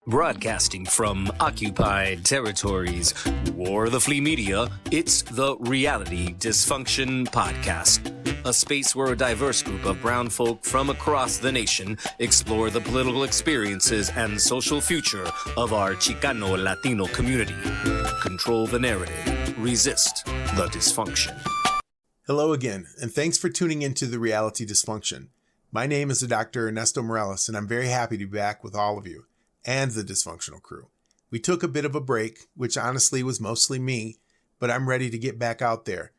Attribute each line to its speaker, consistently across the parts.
Speaker 1: Broadcasting from occupied territories or the flea media, it's the Reality Dysfunction Podcast. A space where a diverse group of brown folk from across the nation explore the political experiences and social future of our Chicano Latino community. Control the narrative. Resist the dysfunction.
Speaker 2: Hello again, and thanks for tuning into the Reality Dysfunction. My name is Dr. Ernesto Morales, and I'm very happy to be back with all of you and the dysfunctional crew. We took a bit of a break, which honestly was mostly me, but I'm ready to get back out there.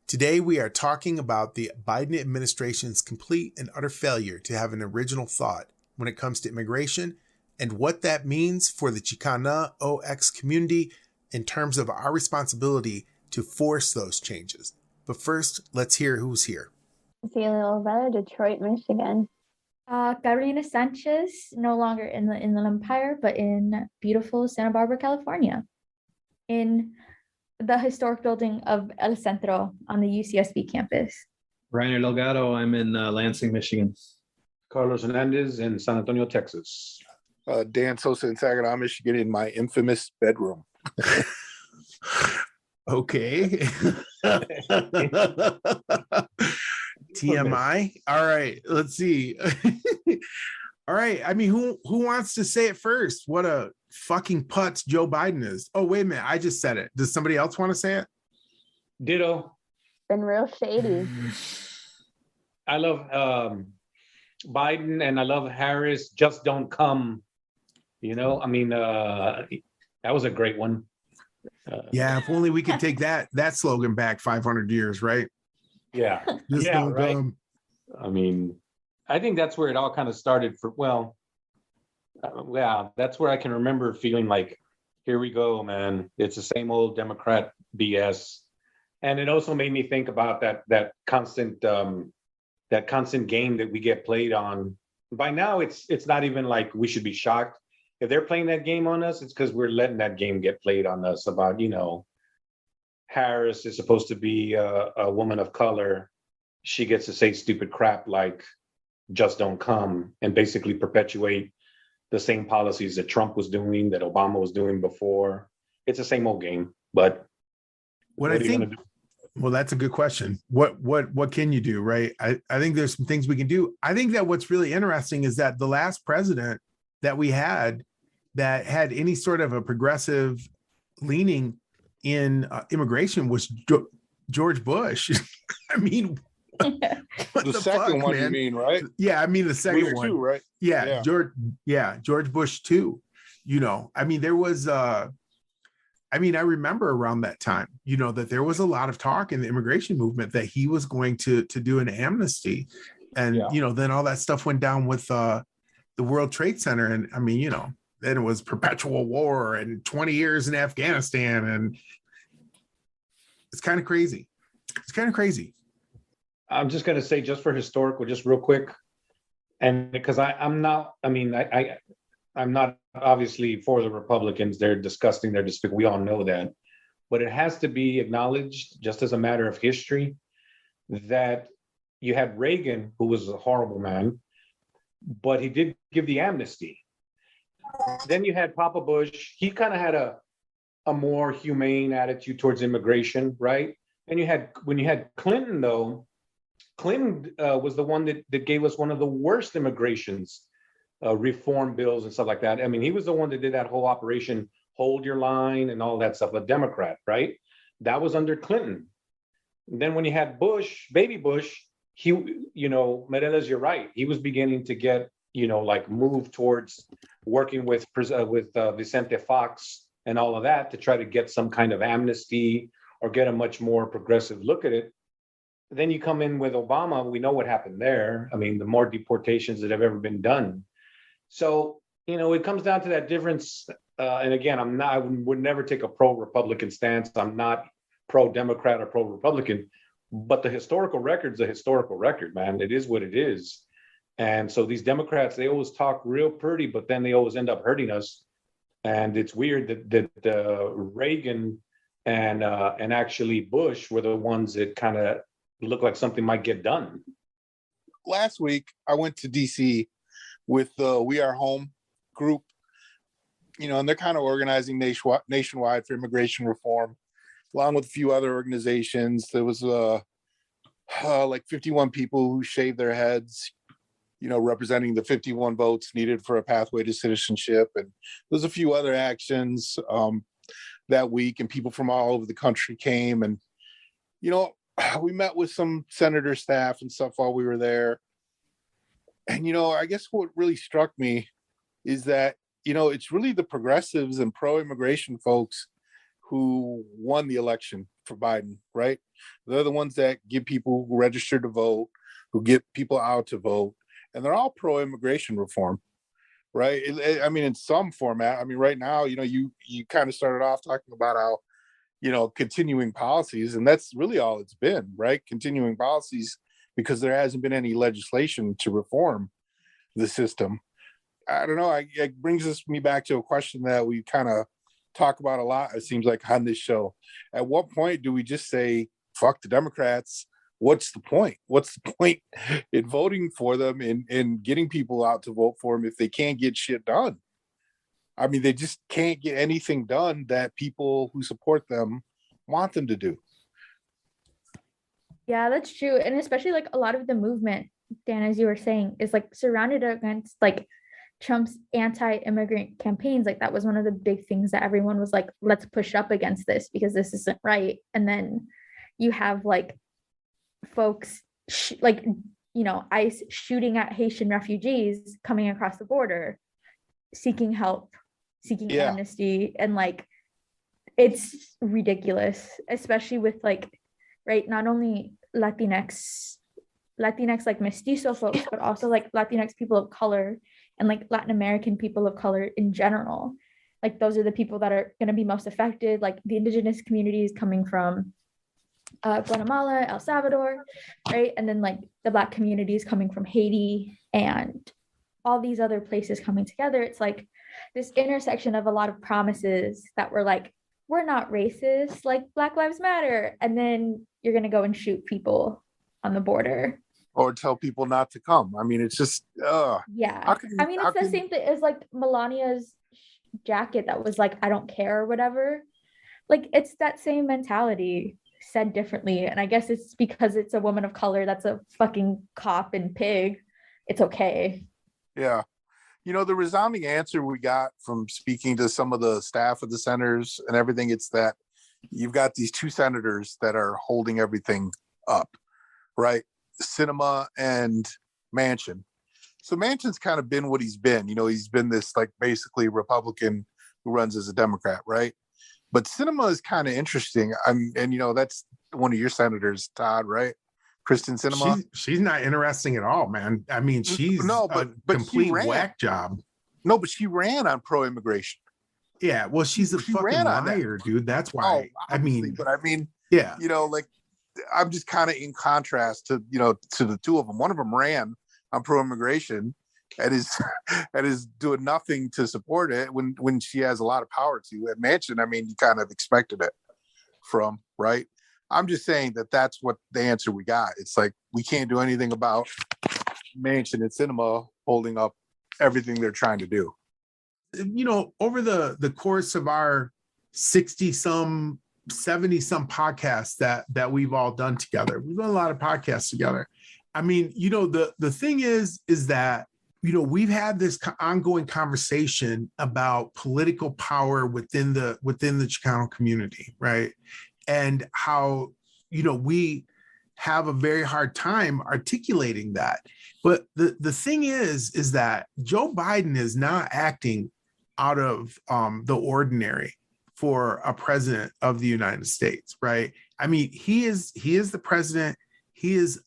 Speaker 2: Today we are talking about the Biden administration's complete and utter failure to have an original thought when it comes to immigration and what that means for the Chicana OX community in terms of our responsibility to force those changes. But first, let's hear who's here.
Speaker 3: Cecilia Olvera, Detroit, Michigan.
Speaker 4: Carolina Sanchez, no longer in the Inland Empire, but in beautiful Santa Barbara, California, in the historic building of El Centro on the UCSB campus.
Speaker 5: Rainer Delgado, I'm in Lansing, Michigan.
Speaker 6: Carlos Hernandez in San Antonio, Texas.
Speaker 7: Dan Sosa in Saginaw, Michigan, in my infamous bedroom.
Speaker 2: Okay. TMI. All right, let's see. All right. I mean, who wants to say it first? What a fucking putz Joe Biden is. Oh, wait a minute. I just said it. Does somebody else want to say it?
Speaker 6: Ditto.
Speaker 3: Been real shady.
Speaker 6: I love Biden and I love Harris. Just don't come. You know, I mean, that was a great one.
Speaker 2: Yeah, if only we could take that slogan back 500 years, right?
Speaker 6: Yeah.
Speaker 2: Just
Speaker 6: yeah,
Speaker 2: don't
Speaker 6: right.
Speaker 2: come.
Speaker 6: I mean, I think that's where it all kind of started that's where I can remember feeling like, here we go, man. It's the same old Democrat BS. And it also made me think about that constant game that we get played on. By now, it's not even like we should be shocked. If they're playing that game on us, it's because we're letting that game get played on us about, you know, Harris is supposed to be a woman of color. She gets to say stupid crap like just don't come and basically perpetuate the same policies that Trump was doing, that Obama was doing before. It's the same old game, but
Speaker 2: what I think, well, that's a good question. What can you do, right? I think there's some things we can do. I think that what's really interesting is that the last president that we had that had any sort of a progressive leaning in immigration was George Bush. I mean,
Speaker 7: the second one, man? You mean, right?
Speaker 2: Yeah, I mean the second one,
Speaker 7: too, right?
Speaker 2: Yeah, George Bush too. You know, I mean, there was I remember around that time, you know, that there was a lot of talk in the immigration movement that he was going to do an amnesty, and you know, then all that stuff went down with the World Trade Center, and I mean, you know, then it was perpetual war and 20 years in Afghanistan, and it's kind of crazy.
Speaker 6: I'm just going to say, just for historical, just real quick, and because I'm not obviously for the Republicans. They're disgusting. They're despicable. We all know that. But it has to be acknowledged, just as a matter of history, that you had Reagan, who was a horrible man, but he did give the amnesty. Then you had Papa Bush. He kind of had a more humane attitude towards immigration, right? And when you had Clinton, though, Clinton was the one that gave us one of the worst immigrations reform bills and stuff like that. I mean, he was the one that did that whole operation, hold your line and all that stuff, a Democrat, right? That was under Clinton. And then when you had Bush, baby Bush, he, you know, Meirelles, you're right. He was beginning to get, you know, like move towards working with Vicente Fox and all of that to try to get some kind of amnesty or get a much more progressive look at it. Then you come in with Obama. We know what happened there. I mean, the more deportations that have ever been done. So, you know, it comes down to that difference. And again, I would never take a pro-Republican stance. I'm not pro-Democrat or pro-Republican, but the historical record's a historical record, man. It is what it is. And so these Democrats, they always talk real pretty, but then they always end up hurting us. And it's weird that Reagan and actually Bush were the ones that kind of look like something might get done.
Speaker 7: Last week, I went to DC with the We Are Home group, and they're kind of organizing nationwide for immigration reform, along with a few other organizations. There was like 51 people who shaved their heads, representing the 51 votes needed for a pathway to citizenship. And there's a few other actions that week, and people from all over the country came. And, we met with some senator staff and stuff while we were there. And, I guess what really struck me is that, it's really the progressives and pro-immigration folks who won the election for Biden, right? They're the ones that get people who register to vote, who get people out to vote, and they're all pro-immigration reform, right? I mean, in some format. I mean, right now, you kind of started off talking about how, continuing policies, and that's really all it's been, right? Continuing policies, because there hasn't been any legislation to reform the system. I don't know. It brings me back to a question that we kind of talk about a lot, it seems like, on this show. At what point do we just say, fuck the Democrats? What's the point? What's the point in voting for them and getting people out to vote for them if they can't get shit done? I mean, they just can't get anything done that people who support them want them to do.
Speaker 4: Yeah, that's true. And especially like a lot of the movement, Dan, as you were saying, is like surrounded against like Trump's anti-immigrant campaigns. Like that was one of the big things that everyone was like, let's push up against this because this isn't right. And then you have like folks ICE shooting at Haitian refugees coming across the border, seeking help, seeking amnesty. And like, it's ridiculous, especially with like, right, not only Latinx like mestizo folks, but also like Latinx people of color and like Latin American people of color in general. Like those are the people that are going to be most affected, like the indigenous communities coming from Guatemala, El Salvador, right? And then like the Black communities coming from Haiti and all these other places coming together. It's like this intersection of a lot of promises that were like, we're not racist, like Black Lives Matter. And then you're going to go and shoot people on the border.
Speaker 7: Or tell people not to come. I mean, it's just,
Speaker 4: yeah. It's the same thing as like Melania's jacket that was like, I don't care or whatever. Like, it's that same mentality said differently. And I guess it's because it's a woman of color that's a fucking cop and pig. It's okay.
Speaker 7: Yeah. The resounding answer we got from speaking to some of the staff of the centers and everything, it's that you've got these two senators that are holding everything up, right? Sinema and Manchin. So Manchin's kind of been what he's been. He's been this like basically Republican who runs as a Democrat, right? But Sinema is kind of interesting. And that's one of your senators, Todd, right? Kristen Sinema.
Speaker 2: She's not interesting at all, man. I mean, she's a complete whack job.
Speaker 7: No, but she ran on pro-immigration.
Speaker 2: Yeah, well, she's a fucking liar, dude. That's why. Yeah.
Speaker 7: Like, I'm just kind of in contrast to the two of them. One of them ran on pro-immigration and is doing nothing to support it when she has a lot of power to. At Manchin, I mean, you kind of expected it from, right? I'm just saying that's what the answer we got. It's like, we can't do anything about Manchin and Sinema holding up everything they're trying to do.
Speaker 2: Over the course of our 60-some, 70-some podcasts that we've all done together, we've done a lot of podcasts together. I mean, the thing is that, we've had this ongoing conversation about political power within the Chicano community, right? And how, we have a very hard time articulating that. But the thing is that Joe Biden is not acting out of the ordinary for a president of the United States, right? I mean, he is the president. He is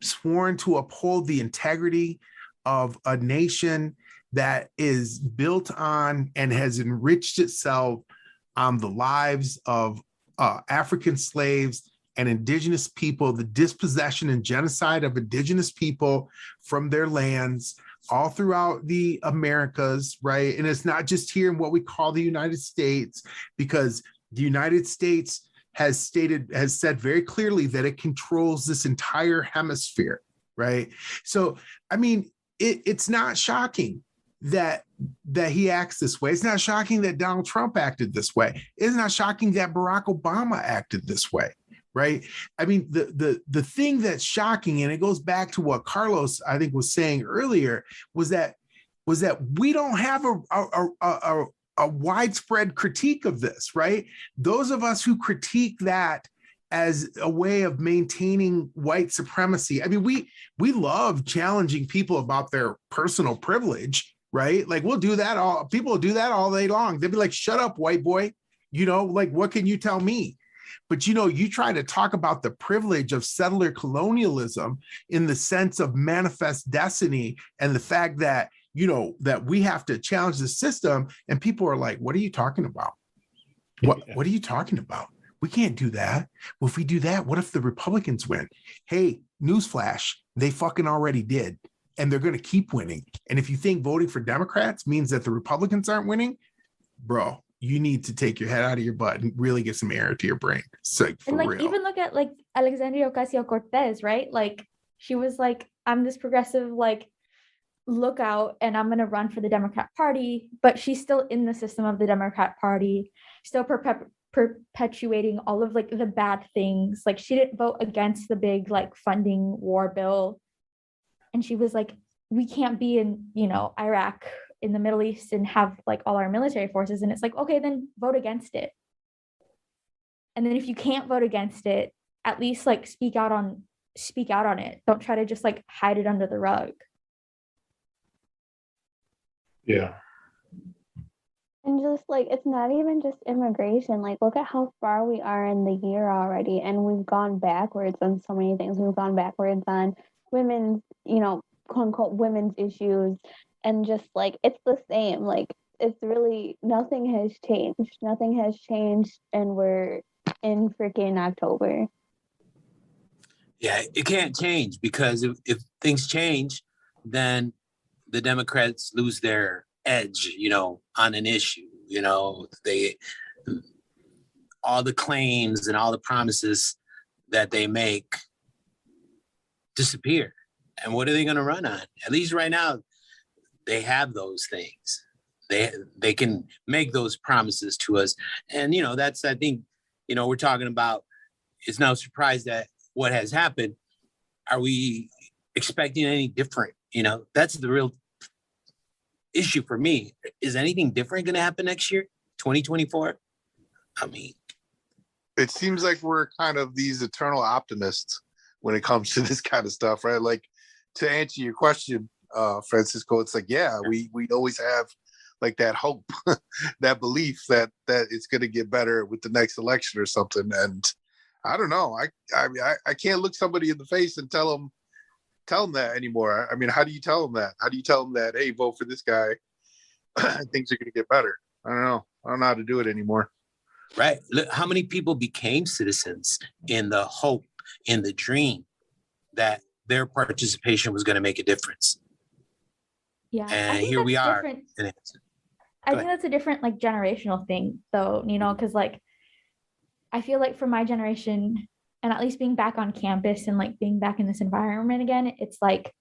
Speaker 2: sworn to uphold the integrity of a nation that is built on and has enriched itself on the lives of African slaves and indigenous people, the dispossession and genocide of indigenous people from their lands all throughout the Americas, right? And it's not just here in what we call the United States, because the United States has said very clearly that it controls this entire hemisphere, right? So, I mean, it's not shocking that he acts this way. It's not shocking that Donald Trump acted this way. It's not shocking that Barack Obama acted this way, right? I mean, the thing that's shocking, and it goes back to what Carlos, I think, was saying earlier, was that we don't have a widespread critique of this, right? Those of us who critique that as a way of maintaining white supremacy. I mean, we love challenging people about their personal privilege, right? Like we'll do that people will do that all day long. They'll be like, shut up, white boy. Like, what can you tell me? But, you try to talk about the privilege of settler colonialism in the sense of manifest destiny and the fact that, that we have to challenge the system. And people are like, what are you talking about? What are you talking about? We can't do that. Well, if we do that, what if the Republicans win? Hey, newsflash, they fucking already did. And they're going to keep winning. And if you think voting for Democrats means that the Republicans aren't winning, bro, you need to take your head out of your butt and really get some air to your brain. It's like, for real.
Speaker 4: Even look at like Alexandria Ocasio-Cortez, right? Like she was like, I'm this progressive, like, lookout, and I'm going to run for the Democrat Party, but she's still in the system of the Democrat Party, still perpetuating all of like the bad things. Like she didn't vote against the big like funding war bill, and she was like, we can't be in Iraq, in the Middle East, and have like all our military forces. And it's like, okay, then vote against it. And then if you can't vote against it, at least like speak out on it. Don't try to just like hide it under the rug.
Speaker 6: Yeah.
Speaker 3: And just like, it's not even just immigration. Like, look at how far we are in the year already. And we've gone backwards on so many things. We've gone backwards on women's, quote unquote, women's issues. And just like, it's the same. Like, it's really, nothing has changed. Nothing has changed. And we're in freaking October.
Speaker 8: Yeah, it can't change, because if things change, then the Democrats lose their edge, on an issue. They, all the claims and all the promises that they make disappear. And what are they going to run on? At least right now, they have those things. They can make those promises to us. And, that's, I think, we're talking about, it's no surprise that what has happened. Are we expecting any different? That's the real issue for me. Is anything different going to happen next year, 2024? I mean,
Speaker 7: it seems like we're kind of these eternal optimists when it comes to this kind of stuff, right? Like, to answer your question, Francisco, it's like, yeah, we always have like that hope, that belief that it's going to get better with the next election or something. And I don't know. I can't look somebody in the face and tell them that anymore. I mean, how do you tell them that? How do you tell them that, hey, vote for this guy, things are going to get better? I don't know. I don't know how to do it anymore.
Speaker 8: Right. Look, how many people became citizens in the hope, in the dream that their participation was going to make a difference?
Speaker 4: Yeah.
Speaker 8: And here we are.
Speaker 4: I think that's a different like generational thing though, because like, I feel like for my generation, and at least being back on campus and like being back in this environment again, it's like,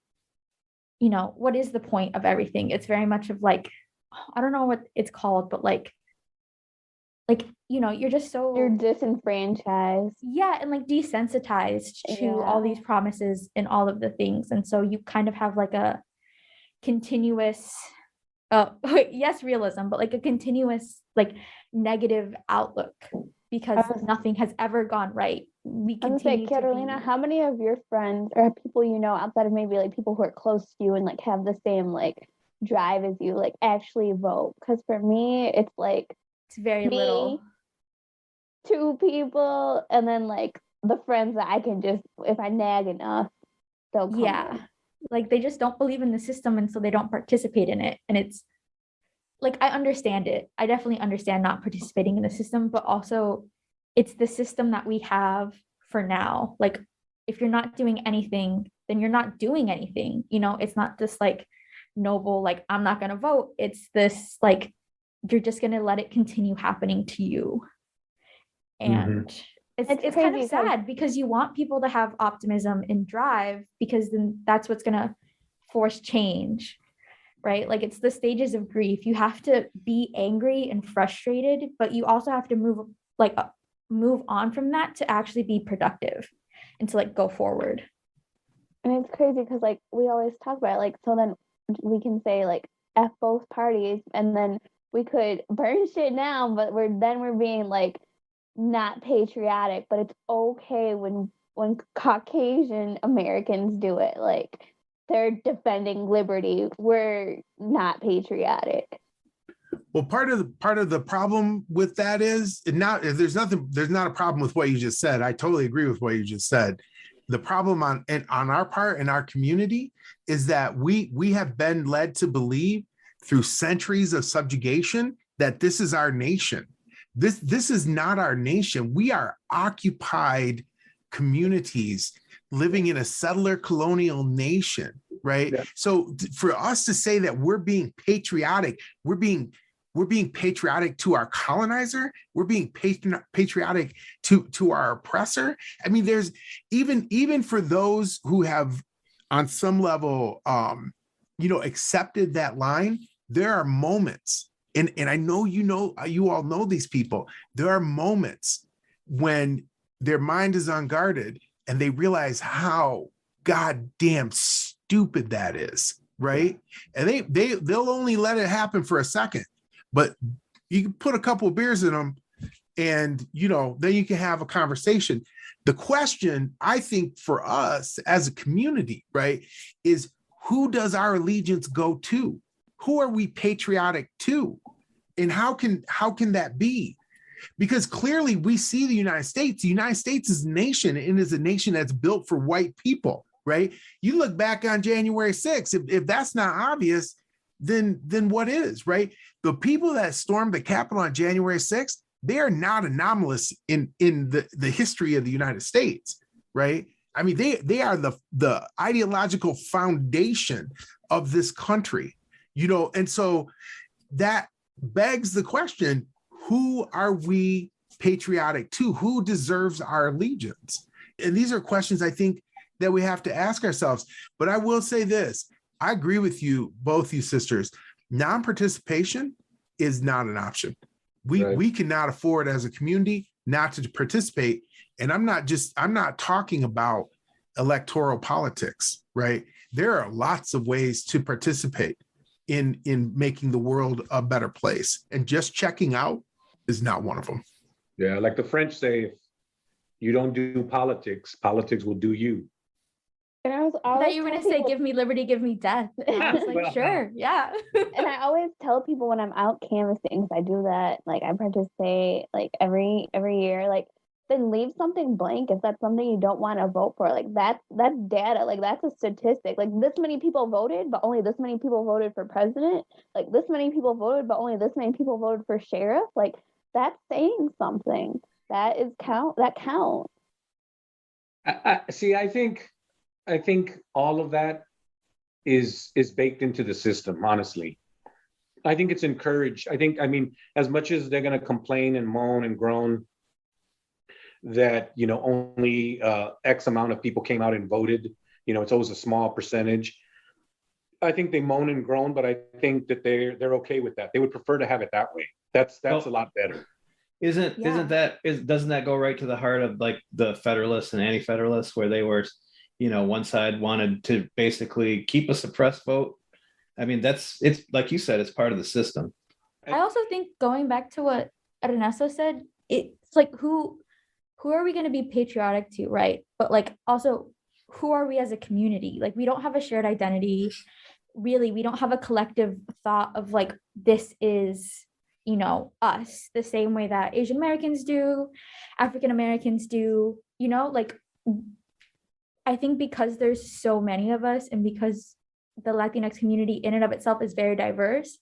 Speaker 4: what is the point of everything? It's very much of like, I don't know what it's called, but like, you're just so,
Speaker 3: you're disenfranchised.
Speaker 4: Yeah. And like desensitized to all these promises and all of the things. And so you kind of have like a continuous, yes, realism, but like a continuous, like negative outlook, because nothing has ever gone right. We
Speaker 3: I'm say, Carolina, how many of your friends or people outside of maybe like people who are close to you and like have the same like drive as you, like actually vote? Because for me, it's like
Speaker 4: it's very little.
Speaker 3: 2 people, and then like the friends that I can just, if I nag enough, they'll come in.
Speaker 4: Like they just don't believe in the system, and so they don't participate in it. And it's like, I understand it. I definitely understand not participating in the system, but also it's the system that we have for now. Like, if you're not doing anything, then you're not doing anything. It's not this like noble, like, I'm not going to vote. It's this like, you're just going to let it continue happening to you. And it's kind of sad, because you want people to have optimism and drive, because then that's what's going to force change. right? Like it's the stages of grief. You have to be angry and frustrated, but you also have to move on from that to actually be productive and to like go forward.
Speaker 3: And it's crazy because like we always talk about it, like so then we can say like F both parties and then we could burn shit down, but we're being like not patriotic, but it's okay when Caucasian Americans do it. Like they're defending liberty. We're not patriotic.
Speaker 2: Well, part of the problem with that is there's not a problem with what you just said. I totally agree with what you just said. The problem on our part in our community is that we have been led to believe through centuries of subjugation that this is our nation. This is not our nation. We are occupied communities living in a settler colonial nation, right? Yeah. So for us to say that we're being patriotic, we're being patriotic to our colonizer, we're being patriotic to our oppressor. I mean, there's even for those who have on some level accepted that line, there are moments, and I know you all know these people. There are moments when their mind is unguarded and they realize how goddamn stupid that is, right? And they'll only let it happen for a second, but you can put a couple of beers in them and then you can have a conversation. The question, I think, for us as a community, right, is who does our allegiance go to? Who are we patriotic to? And how can that be? Because clearly we see the United States. The United States is a nation and is a nation that's built for white people, right? You look back on January 6th, if that's not obvious, then what is, right? The people that stormed the Capitol on January 6th, they are not anomalous in the history of the United States, right? I mean, they are the ideological foundation of this country, and so that begs the question, who are we patriotic to? Who deserves our allegiance? And these are questions I think that we have to ask ourselves. But I will say this, I agree with you, both you sisters, non-participation is not an option. We cannot afford as a community not to participate. And I'm not talking about electoral politics, right? There are lots of ways to participate in making the world a better place. And just checking out is not one of them.
Speaker 6: Yeah, like the French say, if you don't do politics, politics will do you.
Speaker 3: And I
Speaker 4: thought you were going to say, give me liberty, give me death. And I was like, well, sure, yeah.
Speaker 3: And I always tell people when I'm out canvassing, because I do that, like I participate like every year, like then leave something blank if that's something you don't want to vote for. Like that's data, like that's a statistic. Like this many people voted, but only this many people voted for president. Like this many people voted, but only this many people voted for sheriff. Like that's saying something. That counts.
Speaker 6: I think all of that is baked into the system, honestly. I think it's encouraged. I mean, as much as they're going to complain and moan and groan that, only X amount of people came out and voted, it's always a small percentage. I think they moan and groan, but I think that they're okay with that. They would prefer to have it that way. That's a lot better.
Speaker 5: Doesn't that go right to the heart of like the Federalists and Anti-Federalists, where they were, one side wanted to basically keep a suppressed vote. I mean, it's like you said, it's part of the system.
Speaker 4: I also think going back to what Ernesto said, it's like who are we going to be patriotic to, right? But like also, who are we as a community? Like we don't have a shared identity. Really, we don't have a collective thought of like, this is, us, the same way that Asian Americans do, African Americans do, like I think because there's so many of us and because the Latinx community in and of itself is very diverse,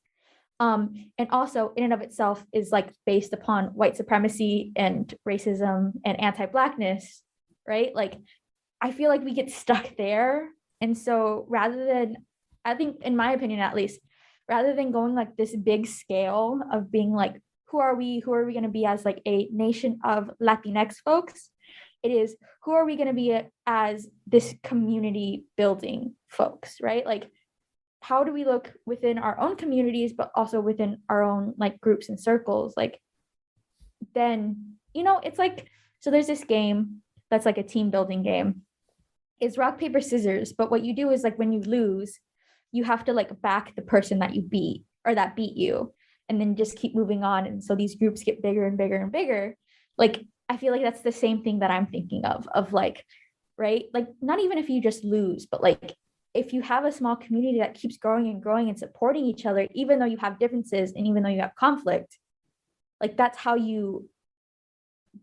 Speaker 4: and also in and of itself is like based upon white supremacy and racism and anti-Blackness, right? Like, I feel like we get stuck there. And so rather than, I think in my opinion, at least, rather than going like this big scale of being like, who are we going to be as like a nation of Latinx folks? It is, who are we going to be as this community building folks, right? Like, how do we look within our own communities, but also within our own like groups and circles? Like, then, it's like, so there's this game that's like a team building game. It's rock, paper, scissors. But what you do is like when you lose, you have to like back the person that you beat or that beat you, and then just keep moving on. And so these groups get bigger and bigger and bigger. Like, I feel like that's the same thing that I'm thinking of like, right? Like, not even if you just lose, but like, if you have a small community that keeps growing and growing and supporting each other, even though you have differences and even though you have conflict, like that's how you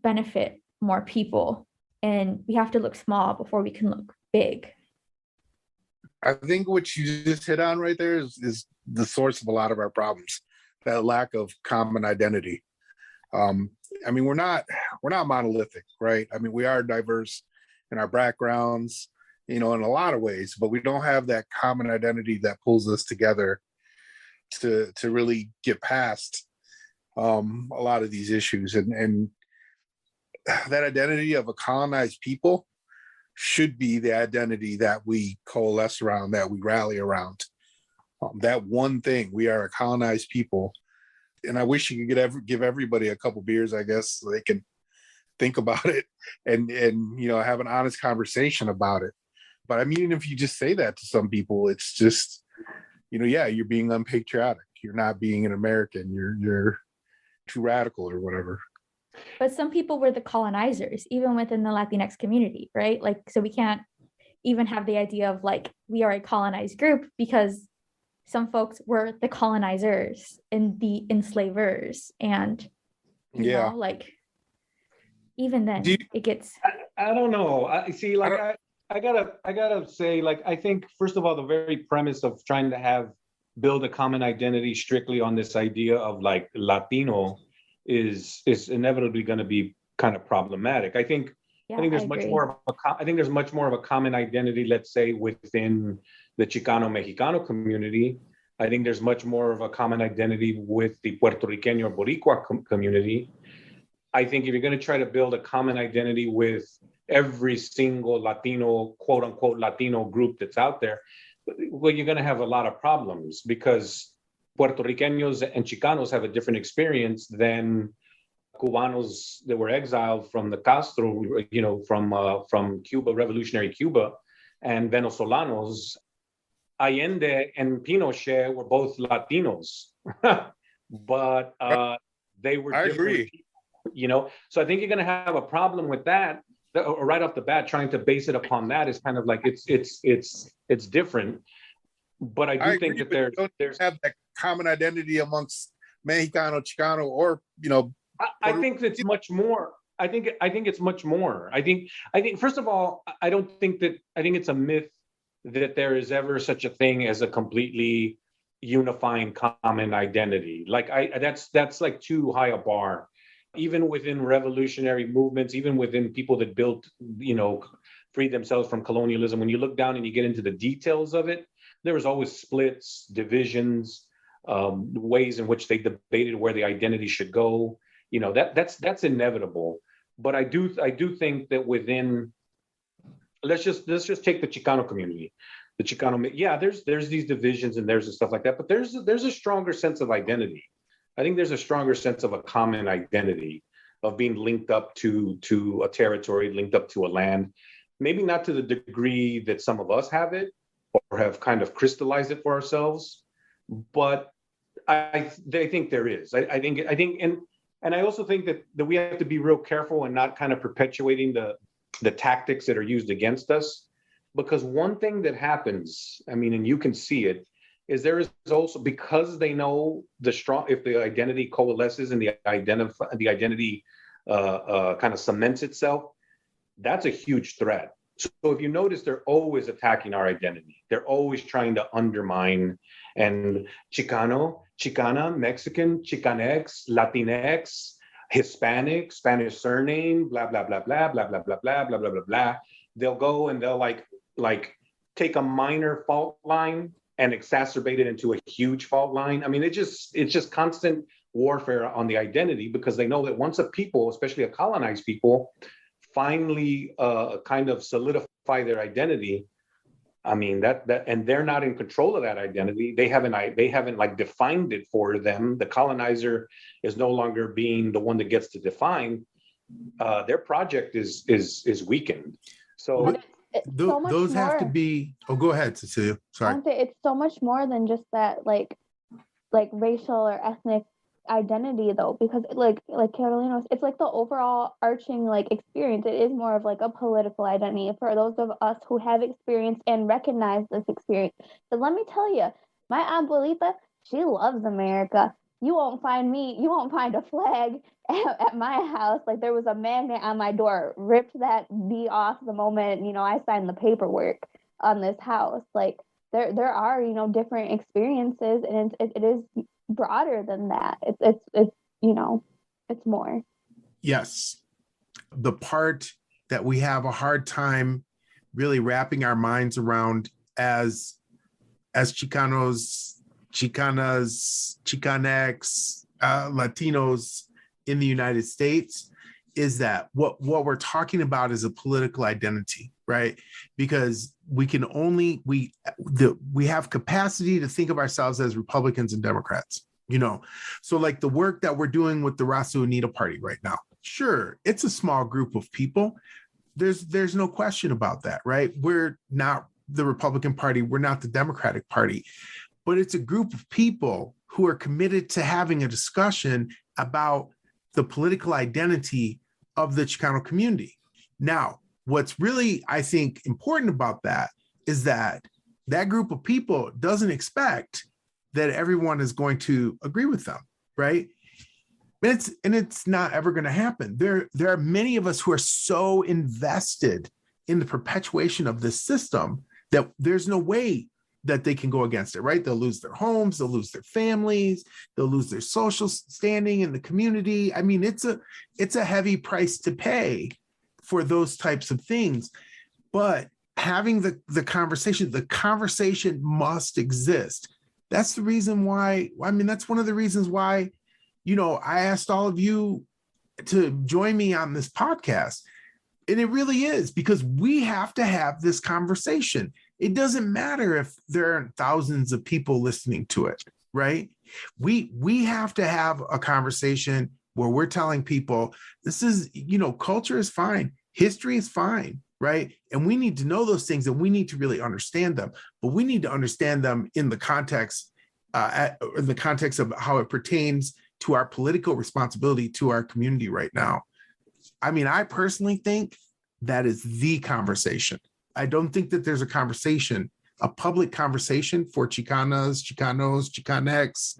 Speaker 4: benefit more people. And we have to look small before we can look big.
Speaker 7: I think what you just hit on right there is the source of a lot of our problems, that lack of common identity. I mean, we're not monolithic, right? I mean, we are diverse in our backgrounds, in a lot of ways, but we don't have that common identity that pulls us together to really get past a lot of these issues. And that identity of a colonized people should be the identity that we coalesce around, that we rally around. That one thing, we are a colonized people. And I wish you could give everybody a couple beers, I guess, so they can think about it and have an honest conversation about it. But I mean, if you just say that to some people, it's just, you're being unpatriotic. You're not being an American. You're too radical or whatever.
Speaker 4: But some people were the colonizers, even within the Latinx community, right? Like, so we can't even have the idea of like, we are a colonized group, because some folks were the colonizers and the enslavers. And, like, even then it gets.
Speaker 6: I don't know. I see, like, I gotta say, like, I think, first of all, the very premise of trying to build a common identity strictly on this idea of like Latino is inevitably going to be kind of problematic. I think there's much more of a common identity, let's say, within the Chicano Mexicano community. I think there's much more of a common identity with the Puerto Rican or Boricua community. I think if you're going to try to build a common identity with every single Latino, quote unquote, Latino group that's out there, well, you're going to have a lot of problems, because Puerto Ricanos and Chicanos have a different experience than Cubanos that were exiled from the Castro, from Cuba, revolutionary Cuba, and Venezolanos. Allende and Pinochet were both Latinos, but they were different. I agree. So I think you're going to have a problem with that right off the bat. Trying to base it upon that is kind of like it's different. But I do think that there's
Speaker 7: have that common identity amongst Mexicano, Chicano, or
Speaker 6: I think it's much more. I think it's much more. I think first of all, I think it's a myth that there is ever such a thing as a completely unifying common identity. Like that's like too high a bar. Even within revolutionary movements, even within people that built, freed themselves from colonialism, when you look down and you get into the details of it, there was always splits, divisions, ways in which they debated where the identity should go. That's inevitable. But I do think that within, let's just take the Chicano community. The Chicano, there's these divisions and there's stuff like that, but there's a stronger sense of identity. I think there's a stronger sense of a common identity, of being linked up to a territory, linked up to a land. Maybe not to the degree that some of us have it or have kind of crystallized it for ourselves, but I think there is. I think, and I also think that we have to be real careful and not kind of perpetuating the tactics that are used against us, because one thing that happens, I mean, and you can see it, is there is also, because they know if the identity coalesces and the identity kind of cements itself, that's a huge threat. So if you notice, they're always attacking our identity. They're always trying to undermine, and Chicano, Chicana, Mexican, Chicanx, Latinx, Hispanic, Spanish surname, blah, blah, blah, blah, blah, blah, blah, blah, blah, blah, blah, blah. They'll go and they'll like take a minor fault line and exacerbate it into a huge fault line. I mean, it's just constant warfare on the identity, because they know that once a people, especially a colonized people, finally kind of solidify their identity, I mean, and they're not in control of that identity. They haven't like defined it for them. The colonizer is no longer being the one that gets to define. Their project is weakened. So
Speaker 3: But it's so much
Speaker 2: those have to
Speaker 3: more.
Speaker 2: be. Oh, go ahead, Cecilia. Sorry.
Speaker 3: Aren't they? It's so much more than just that, like racial or ethnic identity, though, because like Carolina, it's like the overall arching like experience. It is more of like a political identity for those of us who have experienced and recognize this experience. But let me tell you, my abuelita, she loves America. You won't find a flag at my house. Like, there was a magnet on my door, ripped that B off the moment, I signed the paperwork on this house. Like, there are, different experiences, and it is broader than that. It's more.
Speaker 2: Yes. The part that we have a hard time really wrapping our minds around as Chicanos, Chicanas, Chicanx, Latinos in the United States is that what we're talking about is a political identity, right? Because we have capacity to think of ourselves as Republicans and Democrats, So like the work that we're doing with the Raza Unida Party right now, sure, it's a small group of people. There's no question about that, right? We're not the Republican Party, we're not the Democratic Party, but it's a group of people who are committed to having a discussion about the political identity of the Chicano community. Now, what's really, I think, important about that is that group of people doesn't expect that everyone is going to agree with them, right? And it's not ever going to happen. There are many of us who are so invested in the perpetuation of this system that there's no way that they can go against it, right? They'll lose their homes, they'll lose their families, they'll lose their social standing in the community. I mean, it's a heavy price to pay for those types of things. But having the conversation must exist. That's the reason why, that's one of the reasons why, I asked all of you to join me on this podcast. And it really is because we have to have this conversation. It doesn't matter if there are thousands of people listening to it, right? We have to have a conversation where we're telling people this is, culture is fine. History is fine, right? And we need to know those things and we need to really understand them, but we need to understand them in the context of how it pertains to our political responsibility to our community right now. I personally think that is the conversation. I don't think that there's a public conversation for Chicanas, Chicanos, Chicanx,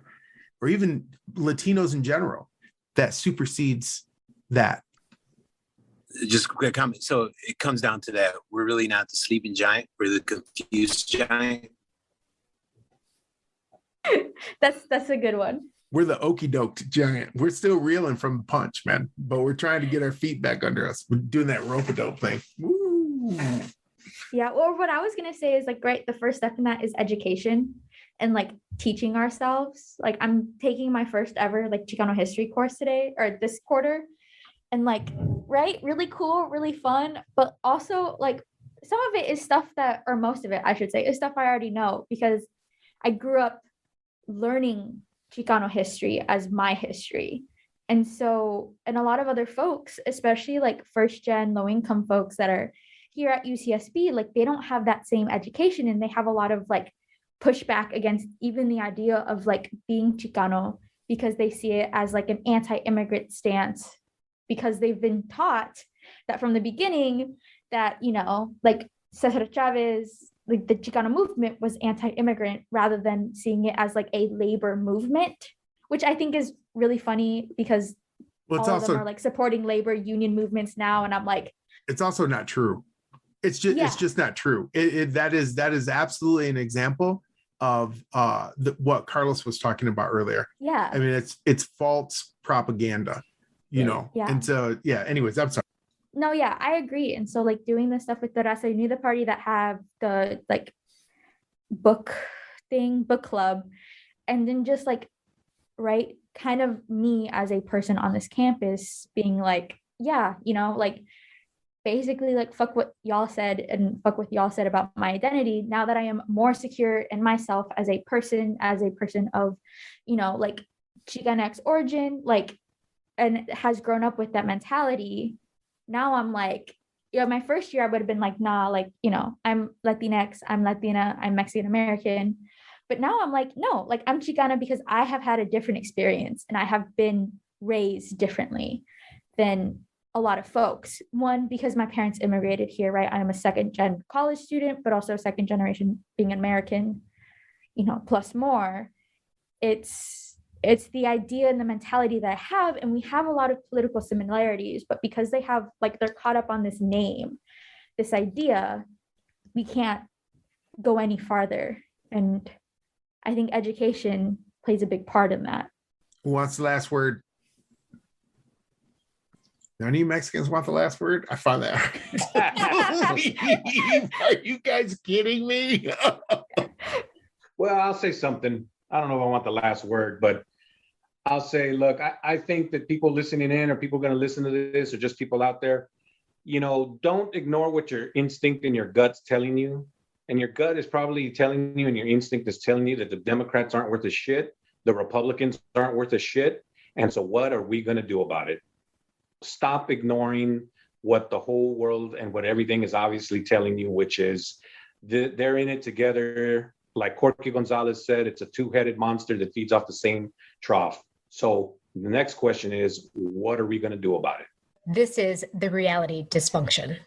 Speaker 2: or even Latinos in general that supersedes that.
Speaker 8: Just a quick comment. So it comes down to that. We're really not the sleeping giant. We're the confused giant.
Speaker 4: That's a good one.
Speaker 2: We're the okey doked giant. We're still reeling from the punch, man, but we're trying to get our feet back under us. We're doing that rope-a-dope thing. Woo.
Speaker 4: Yeah, or what I was going to say is the first step in that is education and teaching ourselves. I'm taking my first ever Chicano history course today or this quarter, and really cool, really fun, but also some of it is stuff or most of it, I should say, is stuff I already know because I grew up learning Chicano history as my history. And so, and a lot of other folks, especially first gen low income folks that are here at UCSB, they don't have that same education, and they have a lot of pushback against even the idea of being Chicano because they see it as an anti-immigrant stance, because they've been taught that from the beginning that, Cesar Chavez, the Chicano movement was anti-immigrant rather than seeing it as a labor movement, which I think is really funny because all of them are supporting labor union movements now. And I'm
Speaker 2: it's also not true. It's just not true. That is absolutely an example of what Carlos was talking about earlier.
Speaker 4: Yeah.
Speaker 2: It's false propaganda, Yeah. And so, anyways, I'm sorry.
Speaker 4: No, yeah, I agree. And so doing this stuff with the Raza Unida Party that have the book club, and then just kind of me as a person on this campus being basically like fuck what y'all said and fuck what y'all said about my identity. Now that I am more secure in myself as a person of, you know, like Chicanx origin, like, and has grown up with that mentality. Now I'm like, you know, my first year I would have been like, nah, like, you know, I'm Latinx, I'm Latina, I'm Mexican American. But now I'm like, no, like I'm Chicana because I have had a different experience and I have been raised differently than a lot of folks. One, because my parents immigrated here, right? I'm a second gen college student, but also second generation being American, you know, plus more. It's the idea and the mentality that I have, and we have a lot of political similarities, but because they have, like, they're caught up on this name, this idea, we can't go any farther. And I think education plays a big part in that.
Speaker 2: Who wants the last word? None of you Mexicans want the last word? I find that. Are you guys kidding me?
Speaker 6: Well, I'll say something. I don't know if I want the last word, but I'll say, look, I think that people listening in, or people going to listen to this, or just people out there, you know, don't ignore what your instinct and your gut's telling you. And your gut is probably telling you, and your instinct is telling you, that the Democrats aren't worth a shit, the Republicans aren't worth a shit. And so what are we going to do about it? Stop ignoring what the whole world and what everything is obviously telling you, which is they're in it together. Like Corky Gonzalez said, it's a two-headed monster that feeds off the same trough. So the next question is, what are we going to do about it?
Speaker 9: This is The Reality Dysfunction.